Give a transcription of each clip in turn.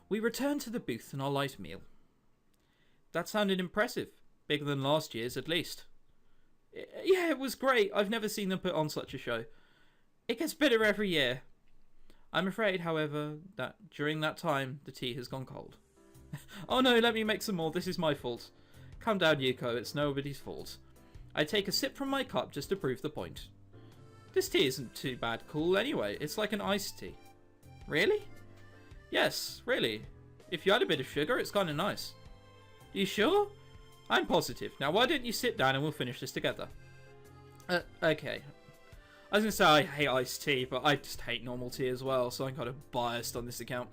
We returned to the booth and our light meal. That sounded impressive. Bigger than last year's, at least. Yeah, it was great. I've never seen them put on such a show. It gets better every year. I'm afraid, however, that during that time, the tea has gone cold. Oh no, let me make some more. This is my fault. Calm down, Yuko. It's nobody's fault. I take a sip from my cup just to prove the point. This tea isn't too bad cool anyway. It's like an iced tea. Really? Yes, really. If you add a bit of sugar, it's kind of nice. You sure? I'm positive. Now why don't you sit down and we'll finish this together? Okay. I was going to say I hate iced tea, but I just hate normal tea as well, so I'm kind of biased on this account.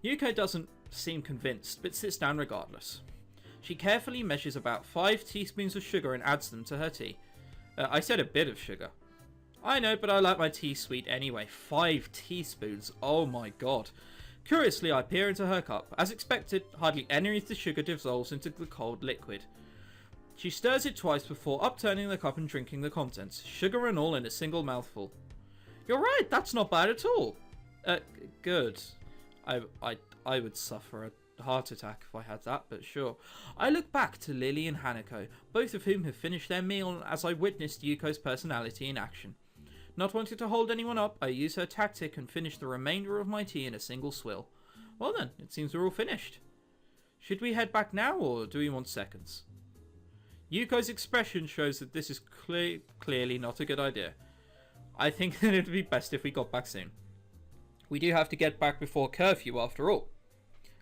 Yuko doesn't seem convinced, but sits down regardless. She carefully measures about 5 teaspoons of sugar and adds them to her tea. I said a bit of sugar. I know, but I like my tea sweet anyway. 5 teaspoons, oh my god. Curiously, I peer into her cup. As expected, hardly any of the sugar dissolves into the cold liquid. She stirs it twice before upturning the cup and drinking the contents, sugar and all in a single mouthful. You're right, that's not bad at all. Good. I would suffer a heart attack if I had that, but sure. I look back to Lily and Hanako, both of whom have finished their meal as I witnessed Yuko's personality in action. Not wanting to hold anyone up, I use her tactic and finish the remainder of my tea in a single swill. Well then, it seems we're all finished. Should we head back now, or do we want seconds? Yuko's expression shows that this is clearly not a good idea. I think that it would be best if we got back soon. We do have to get back before curfew after all.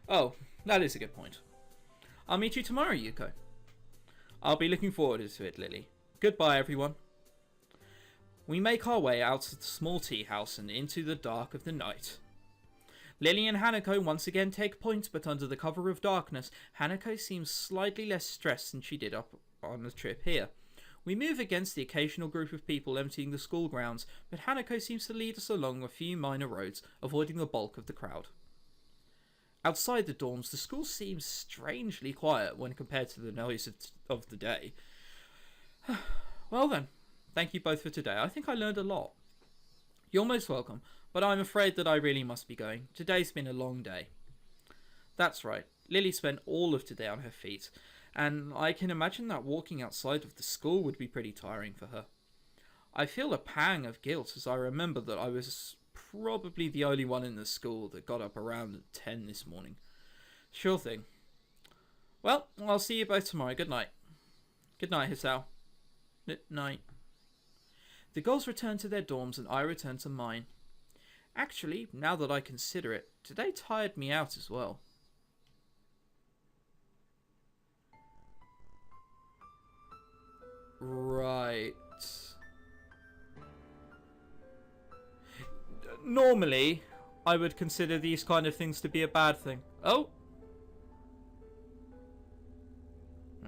Oh, that is a good point. I'll meet you tomorrow, Yuko. I'll be looking forward to it, Lily. Goodbye, everyone. We make our way out of the small tea house and into the dark of the night. Lily and Hanako once again take point, but under the cover of darkness, Hanako seems slightly less stressed than she did up on the trip here. We move against the occasional group of people emptying the school grounds, but Hanako seems to lead us along a few minor roads, avoiding the bulk of the crowd. Outside the dorms, the school seems strangely quiet when compared to the noise of the day. Well then, thank you both for today. I think I learned a lot. You're most welcome, but I'm afraid that I really must be going. Today's been a long day. That's right. Lily spent all of today on her feet, and I can imagine that walking outside of the school would be pretty tiring for her. I feel a pang of guilt as I remember that I was probably the only one in the school that got up around 10 this morning. Sure thing. Well, I'll see you both tomorrow. Good night. Good night, Hisao. Good night. The girls return to their dorms and I return to mine. Actually, now that I consider it, today tired me out as well. Right. Normally, I would consider these kind of things to be a bad thing. Oh!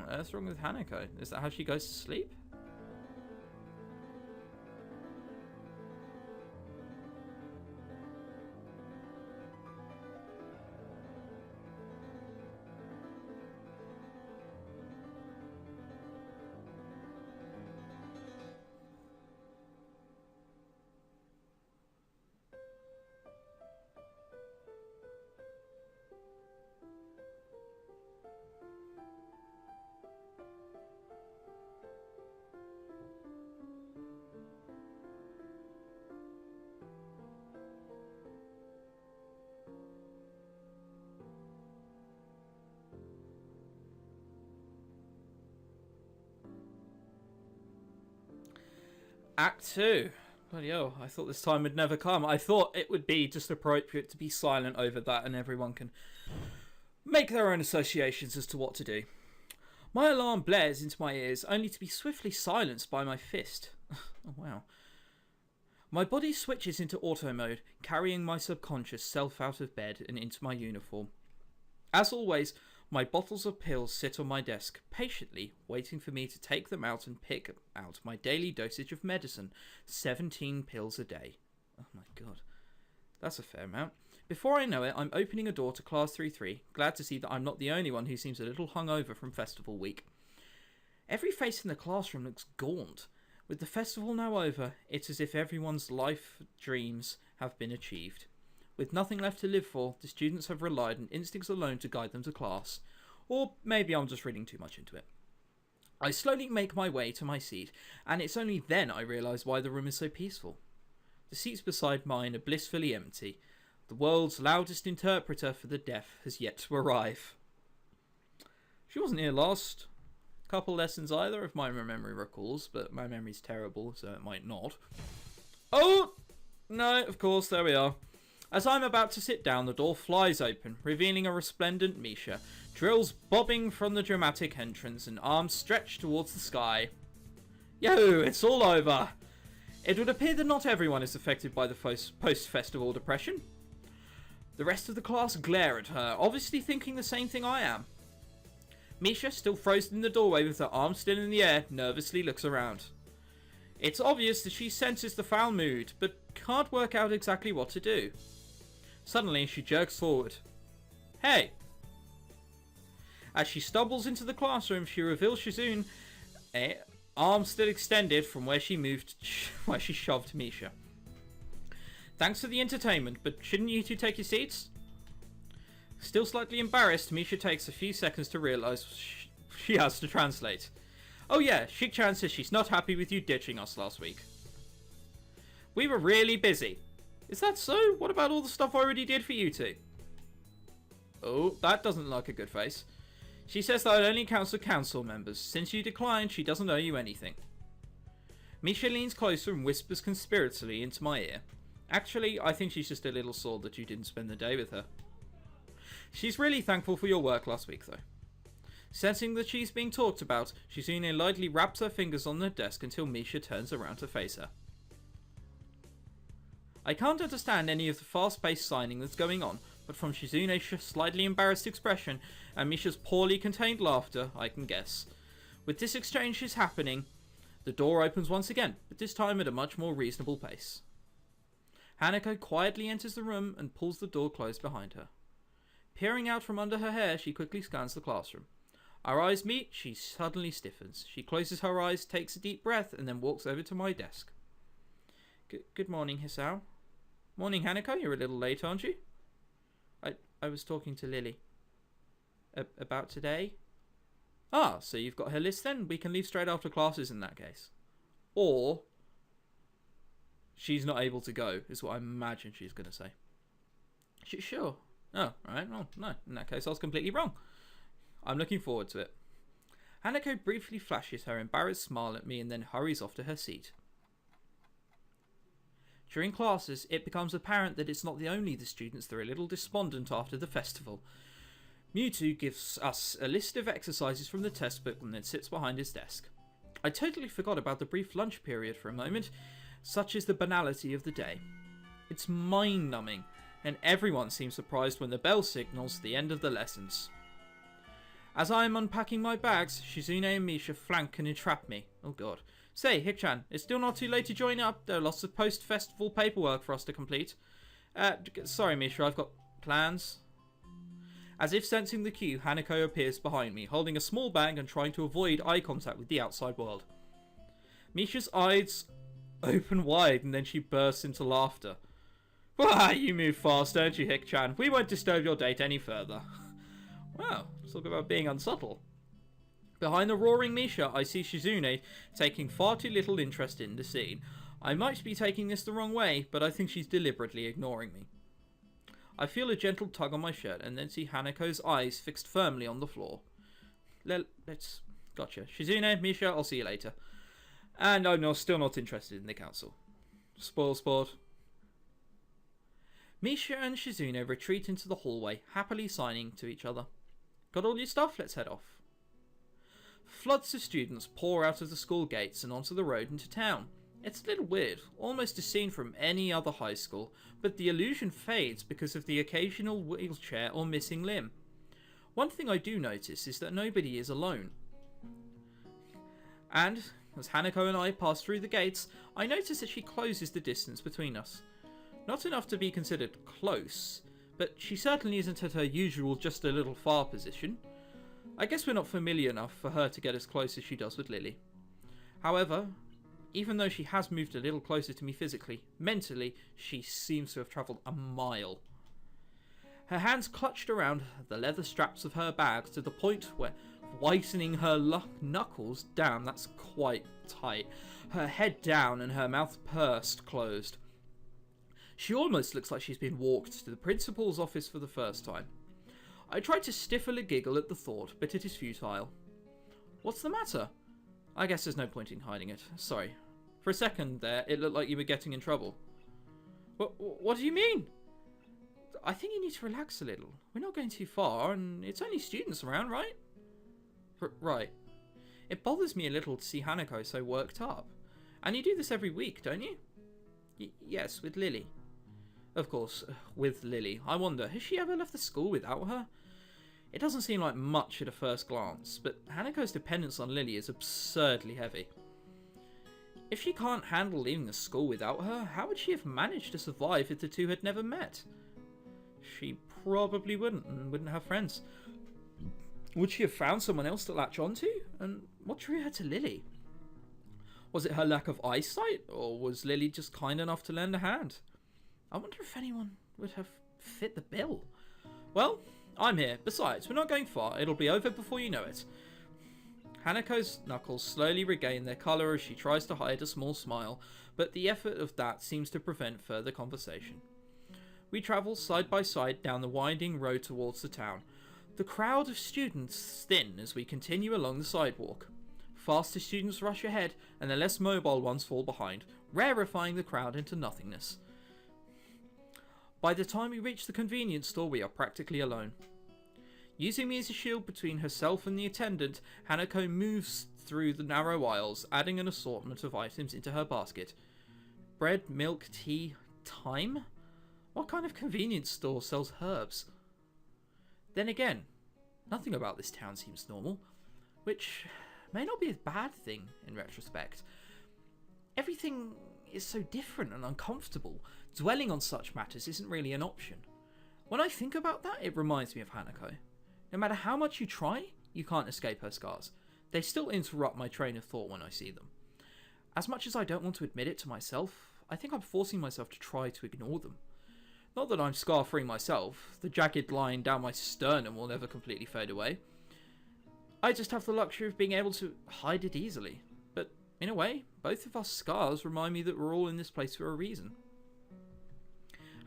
What's wrong with Hanako? Is that how she goes to sleep? Act 2. Bloody hell, I thought this time would never come. I thought it would be just appropriate to be silent over that and everyone can make their own associations as to what to do. My alarm blares into my ears, only to be swiftly silenced by my fist. Oh wow. My body switches into auto mode, carrying my subconscious self out of bed and into my uniform. As always, my bottles of pills sit on my desk, patiently waiting for me to take them out and pick out my daily dosage of medicine, 17 pills a day. Oh my god, that's a fair amount. Before I know it, I'm opening a door to Class 3-3, glad to see that I'm not the only one who seems a little hungover from festival week. Every face in the classroom looks gaunt. With the festival now over, it's as if everyone's life dreams have been achieved. With nothing left to live for, the students have relied on instincts alone to guide them to class. Or maybe I'm just reading too much into it. I slowly make my way to my seat, and it's only then I realise why the room is so peaceful. The seats beside mine are blissfully empty. The world's loudest interpreter for the deaf has yet to arrive. She wasn't here last couple lessons either, if my memory recalls, but my memory's terrible, so it might not. Oh! No, of course, there we are. As I'm about to sit down, the door flies open, revealing a resplendent Misha, drills bobbing from the dramatic entrance and arms stretched towards the sky. Yo, it's all over! It would appear that not everyone is affected by the post-festival depression. The rest of the class glare at her, obviously thinking the same thing I am. Misha, still frozen in the doorway with her arms still in the air, nervously looks around. It's obvious that she senses the foul mood, but can't work out exactly what to do. Suddenly, she jerks forward. Hey! As she stumbles into the classroom, she reveals Shizune, arms still extended from where she shoved Misha. Thanks for the entertainment, but shouldn't you two take your seats? Still slightly embarrassed, Misha takes a few seconds to realise she has to translate. Oh yeah, Shik-chan says she's not happy with you ditching us last week. We were really busy. Is that so? What about all the stuff I already did for you two? Oh, that doesn't look a good face. She says that only counts for council members. Since you declined, she doesn't owe you anything. Misha leans closer and whispers conspiratorially into my ear. Actually, I think she's just a little sore that you didn't spend the day with her. She's really thankful for your work last week, though. Sensing that she's being talked about, Shizune lightly wraps her fingers on the desk until Misha turns around to face her. I can't understand any of the fast-paced signing that's going on, but from Shizune's slightly embarrassed expression and Misha's poorly contained laughter, I can guess. With this exchange is happening, the door opens once again, but this time at a much more reasonable pace. Hanako quietly enters the room and pulls the door closed behind her. Peering out from under her hair, she quickly scans the classroom. Our eyes meet, she suddenly stiffens. She closes her eyes, takes a deep breath, and then walks over to my desk. Good morning, Hisao. Morning, Hanako. You're a little late, aren't you? I was talking to Lily. About today? Ah, so you've got her list then? We can leave straight after classes in that case. Or she's not able to go, is what I imagine she's going to say. Sure. Oh, right. Well, no. In that case, I was completely wrong. I'm looking forward to it. Hanako briefly flashes her embarrassed smile at me and then hurries off to her seat. During classes, it becomes apparent that it's not only the students that are a little despondent after the festival. Mewtwo gives us a list of exercises from the test book and then sits behind his desk. I totally forgot about the brief lunch period for a moment. Such is the banality of the day. It's mind-numbing, and everyone seems surprised when the bell signals the end of the lessons. As I am unpacking my bags, Shizune and Misha flank and entrap me. Oh god. Say, Hik-chan, it's still not too late to join up. There are lots of post-festival paperwork for us to complete. Sorry, Misha, I've got plans. As if sensing the cue, Hanako appears behind me, holding a small bag and trying to avoid eye contact with the outside world. Misha's eyes open wide and then she bursts into laughter. Wah, you move fast, don't you, Hik-chan? We won't disturb your date any further. Wow, talk about being unsubtle. Behind the roaring Misha, I see Shizune taking far too little interest in the scene. I might be taking this the wrong way, but I think she's deliberately ignoring me. I feel a gentle tug on my shirt and then see Hanako's eyes fixed firmly on the floor. Let's... Gotcha. Shizune, Misha, I'll see you later. And I'm still not interested in the council. Spoil sport. Misha and Shizune retreat into the hallway, happily signing to each other. Got all your stuff? Let's head off. Floods of students pour out of the school gates and onto the road into town. It's a little weird, almost a scene from any other high school, but the illusion fades because of the occasional wheelchair or missing limb. One thing I do notice is that nobody is alone. And, as Hanako and I pass through the gates, I notice that she closes the distance between us. Not enough to be considered close, but she certainly isn't at her usual just a little far position. I guess we're not familiar enough for her to get as close as she does with Lily. However, Even though she has moved a little closer to me physically, mentally, she seems to have travelled a mile. Her hands clutched around the leather straps of her bag to the point where whitening her knuckles, damn, that's quite tight, her head down and her mouth pursed closed. She almost looks like she's been walked to the principal's office for the first time. I tried to stifle a giggle at the thought, but it is futile. What's the matter? I guess there's no point in hiding it. Sorry. For a second there, it looked like you were getting in trouble. What do you mean? I think you need to relax a little. We're not going too far, and it's only students around, right? Right. It bothers me a little to see Hanako so worked up. And you do this every week, don't you? Yes, with Lily. Of course, with Lily. I wonder, has she ever left the school without her? It doesn't seem like much at a first glance, but Hanako's dependence on Lily is absurdly heavy. If she can't handle leaving the school without her, how would she have managed to survive if the two had never met? She probably wouldn't, and wouldn't have friends. Would she have found someone else to latch onto? And what drew her to Lily? Was it her lack of eyesight, or was Lily just kind enough to lend a hand? I wonder if anyone would have fit the bill. Well, I'm here. Besides, we're not going far. It'll be over before you know it. Hanako's knuckles slowly regain their colour as she tries to hide a small smile, but the effort of that seems to prevent further conversation. We travel side by side down the winding road towards the town. The crowd of students thin as we continue along the sidewalk. Faster students rush ahead, and the less mobile ones fall behind, rarefying the crowd into nothingness. By the time we reach the convenience store, we are practically alone. Using me as a shield between herself and the attendant, Hanako moves through the narrow aisles, adding an assortment of items into her basket. Bread, milk, tea, thyme? What kind of convenience store sells herbs? Then again, nothing about this town seems normal, which may not be a bad thing in retrospect. Everything is so different and uncomfortable. Dwelling on such matters isn't really an option. When I think about that, it reminds me of Hanako. No matter how much you try, you can't escape her scars. They still interrupt my train of thought when I see them. As much as I don't want to admit it to myself, I think I'm forcing myself to try to ignore them. Not that I'm scar-free myself. The jagged line down my sternum will never completely fade away. I just have the luxury of being able to hide it easily. But in a way, both of our scars remind me that we're all in this place for a reason.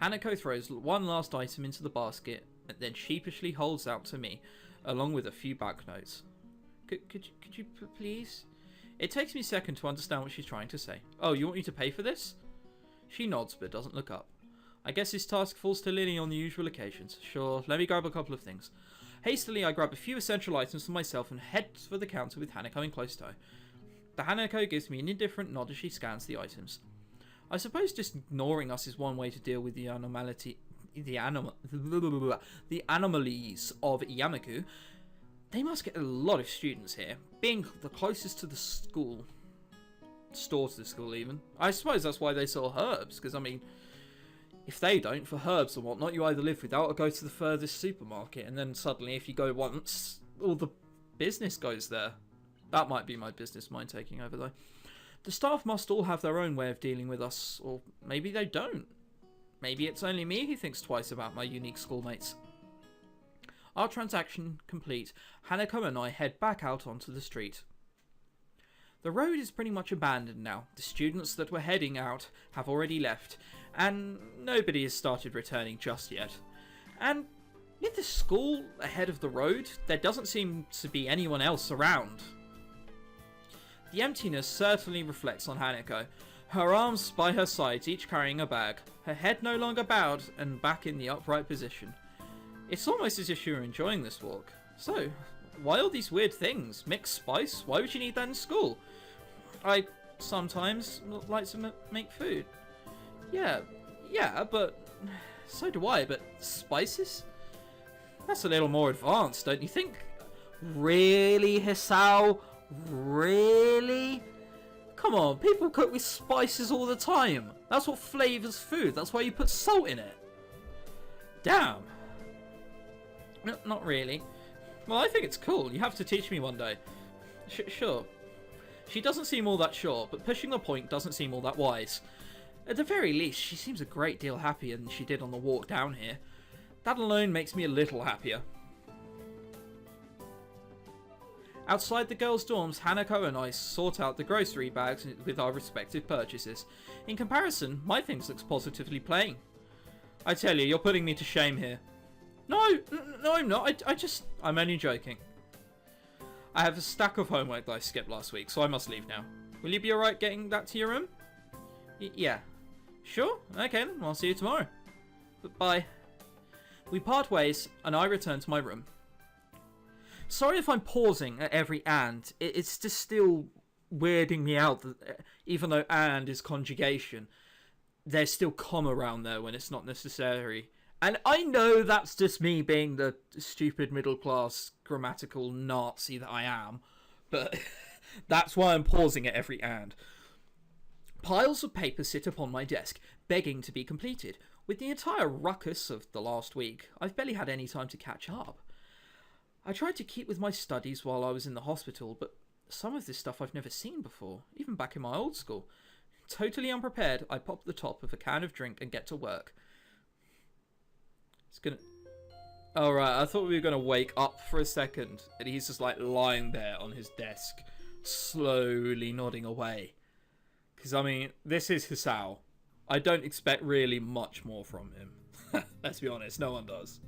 Hanako throws one last item into the basket, and then sheepishly holds out to me, along with a few banknotes. Could you please? It takes me a second to understand what she's trying to say. Oh, you want me to pay for this? She nods, but doesn't look up. I guess this task falls to Lily on the usual occasions. Sure, let me grab a couple of things. Hastily, I grab a few essential items for myself and head for the counter with Hanako in close tow. The Hanako gives me an indifferent nod as she scans the items. I suppose just ignoring us is one way to deal with the anomalies of Yamaku. They must get a lot of students here, being the closest to the school. Store to the school, even. I suppose that's why they sell herbs, because, I mean, if they don't, for herbs and whatnot, you either live without or go to the furthest supermarket, and then suddenly, if you go once, all the business goes there. That might be my business mind taking over, though. The staff must all have their own way of dealing with us, or maybe they don't. Maybe it's only me who thinks twice about my unique schoolmates. Our transaction complete, Hanako and I head back out onto the street. The road is pretty much abandoned now. The students that were heading out have already left, and nobody has started returning just yet. And with the school ahead of the road, there doesn't seem to be anyone else around. The emptiness certainly reflects on Hanako, her arms by her sides, each carrying a bag, her head no longer bowed and back in the upright position. It's almost as if she were enjoying this walk. So, why all these weird things? Mixed spice? Why would you need that in school? I sometimes like to make food. Yeah, but so do I, but spices? That's a little more advanced, don't you think? Really, Hisao? Really? Come on, people cook with spices all the time. That's what flavours food. That's why you put salt in it. Damn. No, not really. Well, I think it's cool. You have to teach me one day. Sure. She doesn't seem all that sure, but pushing the point doesn't seem all that wise. At the very least, she seems a great deal happier than she did on the walk down here. That alone makes me a little happier. Outside the girls' dorms, Hanako and I sort out the grocery bags with our respective purchases. In comparison, my things looks positively plain. I tell you, you're putting me to shame here. No, I'm not. I'm only joking. I have a stack of homework that I skipped last week, so I must leave now. Will you be alright getting that to your room? Yeah. Sure? Okay then, I'll see you tomorrow. Bye. We part ways, and I return to my room. Sorry if I'm pausing at every and. It's just still weirding me out that even though and is conjugation, there's still comma around there when it's not necessary. And I know that's just me being the stupid middle-class grammatical Nazi that I am, but that's why I'm pausing at every and. Piles of paper sit upon my desk, begging to be completed. With the entire ruckus of the last week, I've barely had any time to catch up. I tried to keep with my studies while I was in the hospital, but some of this stuff I've never seen before, even back in my old school. Totally unprepared, I pop the top of a can of drink and get to work. It's gonna... Alright, I thought we were gonna wake up for a second, and he's just like lying there on his desk, slowly nodding away. Because, I mean, this is Hisao. I don't expect really much more from him. Let's be honest, no one does.